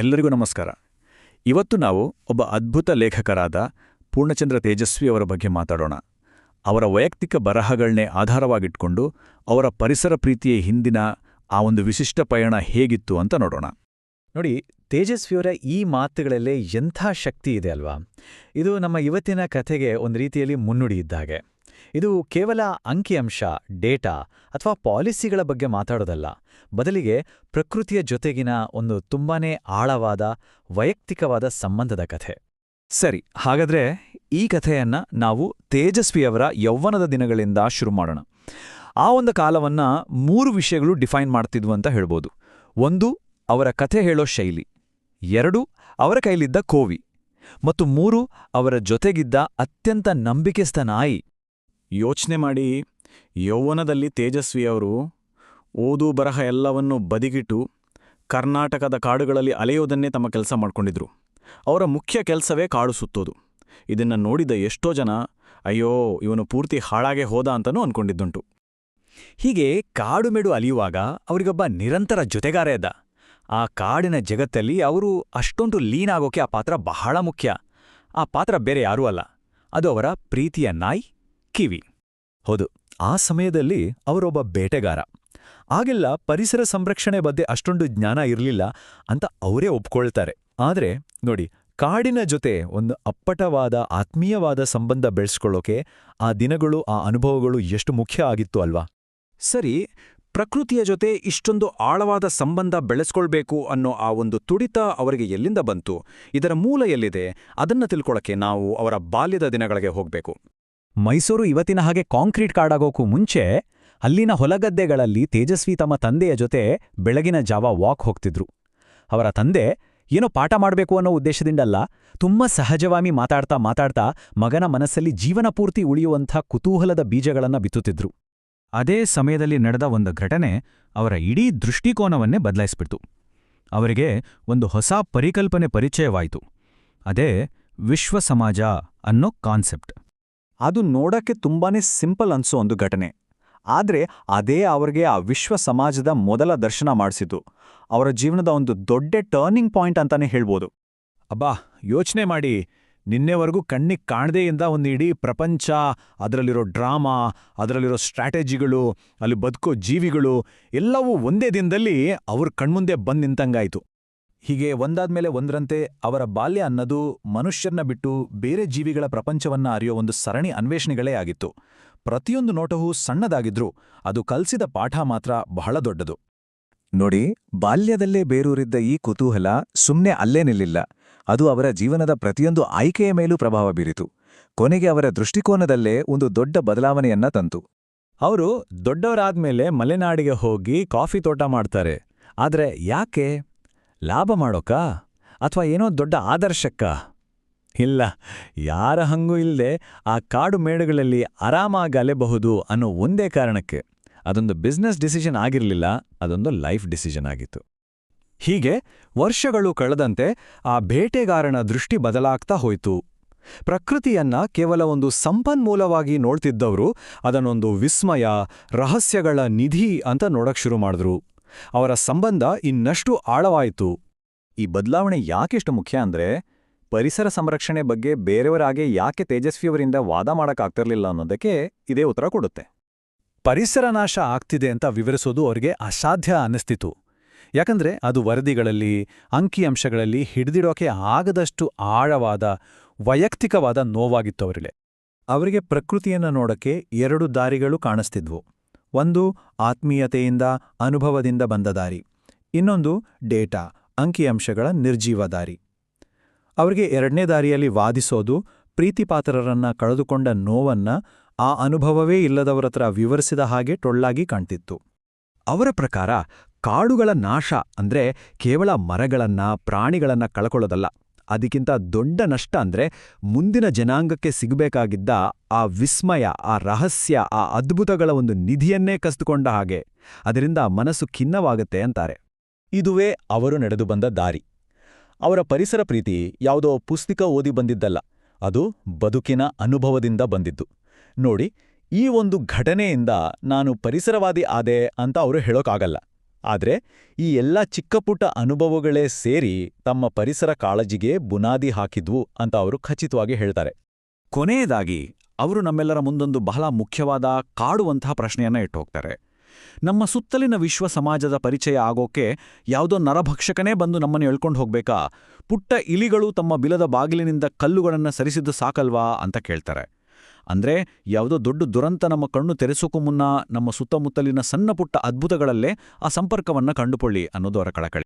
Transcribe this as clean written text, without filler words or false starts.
ಎಲ್ಲರಿಗೂ ನಮಸ್ಕಾರ. ಇವತ್ತು ನಾವು ಒಬ್ಬ ಅದ್ಭುತ ಲೇಖಕರಾದ ಪೂರ್ಣಚಂದ್ರ ತೇಜಸ್ವಿ ಅವರ ಬಗ್ಗೆ ಮಾತಾಡೋಣ. ಅವರ ವೈಯಕ್ತಿಕ ಬರಹಗಳನ್ನೇ ಆಧಾರವಾಗಿಟ್ಕೊಂಡು ಅವರ ಪರಿಸರ ಪ್ರೀತಿಯ ಹಿಂದಿನ ಆ ಒಂದು ವಿಶಿಷ್ಟ ಪಯಣ ಹೇಗಿತ್ತು ಅಂತ ನೋಡೋಣ. ನೋಡಿ, ತೇಜಸ್ವಿಯವರ ಈ ಮಾತುಗಳಲ್ಲೇ ಎಂಥ ಶಕ್ತಿ ಇದೆ ಅಲ್ವಾ. ಇದು ನಮ್ಮ ಇವತ್ತಿನ ಕಥೆಗೆ ಒಂದು ರೀತಿಯಲ್ಲಿ ಮುನ್ನುಡಿ ಇದ್ದಾಗೆ. ಇದು ಕೇವಲ ಅಂಕಿಅಂಶ, ಡೇಟಾ ಅಥವಾ ಪಾಲಿಸಿಗಳ ಬಗ್ಗೆ ಮಾತಾಡೋದಲ್ಲ, ಬದಲಿಗೆ ಪ್ರಕೃತಿಯ ಜೊತೆಗಿನ ಒಂದು ತುಂಬಾನೇ ಆಳವಾದ ವೈಯಕ್ತಿಕವಾದ ಸಂಬಂಧದ ಕಥೆ. ಸರಿ, ಹಾಗಾದ್ರೆ ಈ ಕಥೆಯನ್ನ ನಾವು ತೇಜಸ್ವಿಯವರ ಯೌವನದ ದಿನಗಳಿಂದ ಶುರು ಮಾಡೋಣ. ಆ ಒಂದು ಕಾಲವನ್ನ 3 ವಿಷಯಗಳು ಡಿಫೈನ್ ಮಾಡ್ತಿದ್ವು ಅಂತ ಹೇಳ್ಬೋದು. 1, ಅವರ ಕಥೆ ಹೇಳೋ ಶೈಲಿ. 2, ಅವರ ಕೈಲಿದ್ದ ಕೋವಿ. ಮತ್ತು 3, ಅವರ ಜೊತೆಗಿದ್ದ ಅತ್ಯಂತ ನಂಬಿಕೆಸ್ಥ ನಾಯಿ. ಯೋಚನೆ ಮಾಡಿ, ಯೌವನದಲ್ಲಿ ತೇಜಸ್ವಿಯವರು ಓದು ಬರಹ ಎಲ್ಲವನ್ನೂ ಬದಿಗಿಟ್ಟು ಕರ್ನಾಟಕದ ಕಾಡುಗಳಲ್ಲಿ ಅಲೆಯೋದನ್ನೇ ತಮ್ಮ ಕೆಲಸ ಮಾಡ್ಕೊಂಡಿದ್ರು. ಅವರ ಮುಖ್ಯ ಕೆಲಸವೇ ಕಾಡು ಸುತ್ತೋದು. ಇದನ್ನು ನೋಡಿದ ಎಷ್ಟೋ ಜನ ಅಯ್ಯೋ ಇವನು ಪೂರ್ತಿ ಹಾಳಾಗೆ ಹೋದ ಅಂತನೂ ಅನ್ಕೊಂಡಿದ್ದುಂಟು. ಹೀಗೆ ಕಾಡುಮೆಡು ಅಲಿಯುವಾಗ ಅವರಿಗೊಬ್ಬ ನಿರಂತರ ಜೊತೆಗಾರ ಇದ್ದ. ಆ ಕಾಡಿನ ಜಗತ್ತಲ್ಲಿ ಅವರು ಅಷ್ಟೊಂದು ಲೀನಾಗೋಕೆ ಆ ಪಾತ್ರ ಬಹಳ ಮುಖ್ಯ. ಆ ಪಾತ್ರ ಬೇರೆ ಯಾರೂ ಅಲ್ಲ, ಅದು ಅವರ ಪ್ರೀತಿಯ ನಾಯಿ ಕಿವಿ. ಹೌದು, ಆ ಸಮಯದಲ್ಲಿ ಅವರೊಬ್ಬ ಬೇಟೆಗಾರ. ಆಗೆಲ್ಲ ಪರಿಸರ ಸಂರಕ್ಷಣೆ ಬಗ್ಗೆ ಅಷ್ಟೊಂದು ಜ್ಞಾನ ಇರಲಿಲ್ಲ ಅಂತ ಅವರೇ ಒಪ್ಕೊಳ್ತಾರೆ. ಆದ್ರೆ ನೋಡಿ, ಕಾಡಿನ ಜೊತೆ ಒಂದು ಅಪ್ಪಟವಾದ ಆತ್ಮೀಯವಾದ ಸಂಬಂಧ ಬೆಳೆಸ್ಕೊಳ್ಳೋಕೆ ಆ ದಿನಗಳು, ಆ ಅನುಭವಗಳು ಎಷ್ಟು ಮುಖ್ಯ ಆಗಿತ್ತು ಅಲ್ವಾ. ಸರಿ, ಪ್ರಕೃತಿಯ ಜೊತೆ ಇಷ್ಟೊಂದು ಆಳವಾದ ಸಂಬಂಧ ಬೆಳೆಸ್ಕೊಳ್ಬೇಕು ಅನ್ನೋ ಆ ಒಂದು ತುಡಿತ ಅವರಿಗೆ ಎಲ್ಲಿಂದ ಬಂತು? ಇದರ ಮೂಲ ಎಲ್ಲಿದೆ? ಅದನ್ನ ತಿಳ್ಕೊಳ್ಳೋಕೆ ನಾವು ಅವರ ಬಾಲ್ಯದ ದಿನಗಳಿಗೆ ಹೋಗ್ಬೇಕು. ಮೈಸೂರು ಇವತ್ತಿನ ಹಾಗೆ ಕಾಂಕ್ರೀಟ್ ಕಾಡಾಗೋಕ್ಕೂ ಮುಂಚೆ ಅಲ್ಲಿನ ಹೊಲಗದ್ದೆಗಳಲ್ಲಿ ತೇಜಸ್ವಿ ತಮ್ಮ ತಂದೆಯ ಜೊತೆ ಬೆಳಗಿನ ಜಾವ ವಾಕ್ ಹೋಗ್ತಿದ್ರು. ಅವರ ತಂದೆ ಏನೋ ಪಾಠ ಮಾಡಬೇಕು ಅನ್ನೋ ಉದ್ದೇಶದಿಂದಲ್ಲ, ತುಂಬ ಸಹಜವಾಗಿ ಮಾತಾಡ್ತಾ ಮಗನ ಮನಸ್ಸಲ್ಲಿ ಜೀವನಪೂರ್ತಿ ಉಳಿಯುವಂಥ ಕುತೂಹಲದ ಬೀಜಗಳನ್ನ ಬಿತ್ತುತ್ತಿದ್ರು. ಅದೇ ಸಮಯದಲ್ಲಿ ನಡೆದ ಒಂದು ಘಟನೆ ಅವರ ಇಡೀ ದೃಷ್ಟಿಕೋನವನ್ನೇ ಬದಲಾಯಿಸ್ಬಿಡ್ತು. ಅವರಿಗೆ ಒಂದು ಹೊಸ ಪರಿಕಲ್ಪನೆ ಪರಿಚಯವಾಯಿತು. ಅದೇ ವಿಶ್ವ ಸಮಾಜ ಅನ್ನೋ ಕಾನ್ಸೆಪ್ಟ್. ಅದು ನೋಡಕ್ಕೆ ತುಂಬಾನೇ ಸಿಂಪಲ್ ಅನ್ಸೋ ಒಂದು ಘಟನೆ, ಆದ್ರೆ ಅದೇ ಅವ್ರಿಗೆ ಆ ವಿಶ್ವ ಸಮಾಜದ ಮೊದಲ ದರ್ಶನ ಮಾಡಿಸಿತು. ಅವರ ಜೀವನದ ಒಂದು ದೊಡ್ಡ ಟರ್ನಿಂಗ್ ಪಾಯಿಂಟ್ ಅಂತಾನೆ ಹೇಳ್ಬೋದು. ಅಬ್ಬಾ, ಯೋಚನೆ ಮಾಡಿ, ನಿನ್ನೆವರೆಗೂ ಕಣ್ಣಿಗೆ ಕಾಣದೆಯಿಂದ ಒಂದು ಇಡೀ ಪ್ರಪಂಚ, ಅದರಲ್ಲಿರೋ ಡ್ರಾಮಾ, ಅದರಲ್ಲಿರೋ ಸ್ಟ್ರಾಟಜಿಗಳು, ಅಲ್ಲಿ ಬದುಕೋ ಜೀವಿಗಳು ಎಲ್ಲವೂ ಒಂದೇ ದಿನದಲ್ಲಿ ಅವ್ರ ಕಣ್ಮುಂದೆ ಬಂದು ನಿಂತಂಗಾಯ್ತು. ಹೀಗೆ ಒಂದಾದ್ಮೇಲೆ ಒಂದರಂತೆ ಅವರ ಬಾಲ್ಯ ಅನ್ನೋದು ಮನುಷ್ಯರನ್ನ ಬಿಟ್ಟು ಬೇರೆ ಜೀವಿಗಳ ಪ್ರಪಂಚವನ್ನ ಅರಿಯೋ ಒಂದು ಸರಣಿ ಅನ್ವೇಷಣೆಗಳೇ ಆಗಿತ್ತು. ಪ್ರತಿಯೊಂದು ನೋಟವೂ ಸಣ್ಣದಾಗಿದ್ರೂ ಅದು ಕಲ್ಸಿದ ಪಾಠ ಮಾತ್ರ ಬಹಳ ದೊಡ್ಡದು. ನೋಡಿ, ಬಾಲ್ಯದಲ್ಲೇ ಬೇರೂರಿದ್ದ ಈ ಕುತೂಹಲ ಸುಮ್ನೆ ಅಲ್ಲೇ ನಿಲ್ಲಿಲ್ಲ. ಅದು ಅವರ ಜೀವನದ ಪ್ರತಿಯೊಂದು ಆಯ್ಕೆಯ ಮೇಲೂ ಪ್ರಭಾವ ಬೀರಿತು. ಕೊನೆಗೆ ಅವರ ದೃಷ್ಟಿಕೋನದಲ್ಲೇ ಒಂದು ದೊಡ್ಡ ಬದಲಾವಣೆಯನ್ನ ತಂತು. ಅವರು ದೊಡ್ಡವರಾದ್ಮೇಲೆ ಮಲೆನಾಡಿಗೆ ಹೋಗಿ ಕಾಫಿ ತೋಟ ಮಾಡ್ತಾರೆ. ಆದ್ರೆ ಯಾಕೆ? ಲಾಭ ಮಾಡೋಕಾ? ಅಥವಾ ಏನೋ ದೊಡ್ಡ ಆದರ್ಶಕ್ಕ? ಇಲ್ಲ, ಯಾರ ಹಂಗೂ ಇಲ್ಲದೆ ಆ ಕಾಡು ಮೇಡುಗಳಲ್ಲಿ ಆರಾಮಾಗಿ ಅಲೆಬಹುದು ಅನ್ನೋ ಒಂದೇ ಕಾರಣಕ್ಕೆ. ಅದೊಂದು ಬಿಸ್ನೆಸ್ ಡಿಸಿಷನ್ ಆಗಿರಲಿಲ್ಲ, ಅದೊಂದು ಲೈಫ್ ಡಿಸಿಷನ್ ಆಗಿತ್ತು. ಹೀಗೆ ವರ್ಷಗಳು ಕಳೆದಂತೆ ಆ ಬೇಟೆಗಾರನ ದೃಷ್ಟಿ ಬದಲಾಗ್ತಾ ಹೋಯ್ತು. ಪ್ರಕೃತಿಯನ್ನ ಕೇವಲ ಒಂದು ಸಂಪನ್ಮೂಲವಾಗಿ ನೋಡ್ತಿದ್ದವರು ಅದನ್ನೊಂದು ವಿಸ್ಮಯ, ರಹಸ್ಯಗಳ ನಿಧಿ ಅಂತ ನೋಡಕ್ ಶುರು ಮಾಡಿದ್ರು. ಅವರ ಸಂಬಂಧ ಇನ್ನಷ್ಟು ಆಳವಾಯಿತು. ಈ ಬದಲಾವಣೆ ಯಾಕೆಷ್ಟು ಮುಖ್ಯ ಅಂದ್ರೆ, ಪರಿಸರ ಸಂರಕ್ಷಣೆ ಬಗ್ಗೆ ಬೇರೆಯವರಾಗೆ ಯಾಕೆ ತೇಜಸ್ವಿಯವರಿಂದ ವಾದ ಮಾಡಕ್ಕಾಗ್ತಿರ್ಲಿಲ್ಲ ಅನ್ನೋದಕ್ಕೆ ಇದೇ ಉತ್ತರ ಕೊಡುತ್ತೆ. ಪರಿಸರ ನಾಶ ಆಗ್ತಿದೆ ಅಂತ ವಿವರಿಸೋದು ಅವರಿಗೆ ಅಸಾಧ್ಯ ಅನ್ನಿಸ್ತಿತ್ತು. ಯಾಕಂದ್ರೆ ಅದು ವರದಿಗಳಲ್ಲಿ, ಅಂಕಿಅಂಶಗಳಲ್ಲಿ ಹಿಡಿದಿಡೋಕೆ ಆಗದಷ್ಟು ಆಳವಾದ, ವೈಯಕ್ತಿಕವಾದ ನೋವಾಗಿತ್ತು ಅವರಿಗೆ. ಅವರಿಗೆ ಪ್ರಕೃತಿಯನ್ನ ನೋಡಕ್ಕೆ 2 ದಾರಿಗಳು ಕಾಣಿಸ್ತಿದ್ವು. ಒಂದು ಆತ್ಮೀಯತೆಯಿಂದ, ಅನುಭವದಿಂದ ಬಂದ ದಾರಿ. ಇನ್ನೊಂದು ಡೇಟಾ, ಅಂಕಿಅಂಶಗಳ ನಿರ್ಜೀವ ದಾರಿ. ಅವರಿಗೆ 2ನೇ ದಾರಿಯಲ್ಲಿ ವಾದಿಸೋದು, ಪ್ರೀತಿಪಾತ್ರರನ್ನ ಕಳೆದುಕೊಂಡ ನೋವನ್ನ ಆ ಅನುಭವವೇ ಇಲ್ಲದವರತ್ರ ವಿವರಿಸಿದ ಹಾಗೆ ಟೊಳ್ಳಾಗಿ ಕಾಣ್ತಿತ್ತು. ಅವರ ಪ್ರಕಾರ ಕಾಡುಗಳ ನಾಶ ಅಂದ್ರೆ ಕೇವಲ ಮರಗಳನ್ನ, ಪ್ರಾಣಿಗಳನ್ನ ಕಳ್ಕೊಳ್ಳೋದಲ್ಲ. ಅದಕ್ಕಿಂತ ದೊಡ್ಡ ನಷ್ಟ ಅಂದ್ರೆ ಮುಂದಿನ ಜನಾಂಗಕ್ಕೆ ಸಿಗಬೇಕಾಗಿದ್ದ ಆ ವಿಸ್ಮಯ, ಆ ರಹಸ್ಯ, ಆ ಅದ್ಭುತಗಳ ಒಂದು ನಿಧಿಯನ್ನೇ ಕಸಿದುಕೊಂಡ ಹಾಗೆ. ಅದರಿಂದ ಮನಸ್ಸು ಖಿನ್ನವಾಗುತ್ತೆ ಅಂತಾರೆ. ಇದುವೇ ಅವರು ನಡೆದು ಬಂದ ದಾರಿ. ಅವರ ಪರಿಸರ ಪ್ರೀತಿ ಯಾವುದೋ ಪುಸ್ತಕ ಓದಿ ಬಂದಿದ್ದಲ್ಲ, ಅದು ಬದುಕಿನ ಅನುಭವದಿಂದ ಬಂದಿದ್ದು. ನೋಡಿ, ಈ ಒಂದು ಘಟನೆಯಿಂದ ನಾನು ಪರಿಸರವಾದಿ ಆದೆ ಅಂತ ಅವರು ಹೇಳೋಕ್ಕಾಗಲ್ಲ. ಆದ್ರೆ ಈ ಎಲ್ಲ ಚಿಕ್ಕಪುಟ್ಟ ಅನುಭವಗಳೇ ಸೇರಿ ತಮ್ಮ ಪರಿಸರ ಕಾಳಜಿಗೆ ಬುನಾದಿ ಹಾಕಿದ್ವು ಅಂತ ಅವರು ಖಚಿತವಾಗಿ ಹೇಳ್ತಾರೆ. ಕೊನೆಯದಾಗಿ ಅವರು ನಮ್ಮೆಲ್ಲರ ಮುಂದೊಂದು ಬಹಳ ಮುಖ್ಯವಾದ ಕಾಡುವಂತಹ ಪ್ರಶ್ನೆಯನ್ನ ಇಟ್ಟುಹೋಗ್ತಾರೆ. ನಮ್ಮ ಸುತ್ತಲಿನ ವಿಶ್ವ ಸಮಾಜದ ಪರಿಚಯ ಆಗೋಕೆ ಯಾವುದೋ ನರಭಕ್ಷಕನೇ ಬಂದು ನಮ್ಮನ್ನು ಎಳ್ಕೊಂಡು ಹೋಗ್ಬೇಕಾ? ಪುಟ್ಟ ಇಲಿಗಳು ತಮ್ಮ ಬಿಲದ ಬಾಗಿಲಿನಿಂದ ಕಲ್ಲುಗಳನ್ನು ಸರಿಸಿದ್ದು ಸಾಕಲ್ವಾ ಅಂತ ಕೇಳ್ತಾರೆ. ಅಂದ್ರೆ ಯಾವುದೋ ದೊಡ್ಡ ದುರಂತ ನಮ್ಮ ಕಣ್ಣು ತೆರೆಸೋಕ್ಕೂ ಮುನ್ನ ನಮ್ಮ ಸುತ್ತಮುತ್ತಲಿನ ಸಣ್ಣ ಪುಟ್ಟ ಅದ್ಭುತಗಳಲ್ಲೇ ಆ ಸಂಪರ್ಕವನ್ನ ಕಂಡುಕೊಳ್ಳಿ ಅನ್ನೋದು ಅವರ ಕಳಕಳಿ.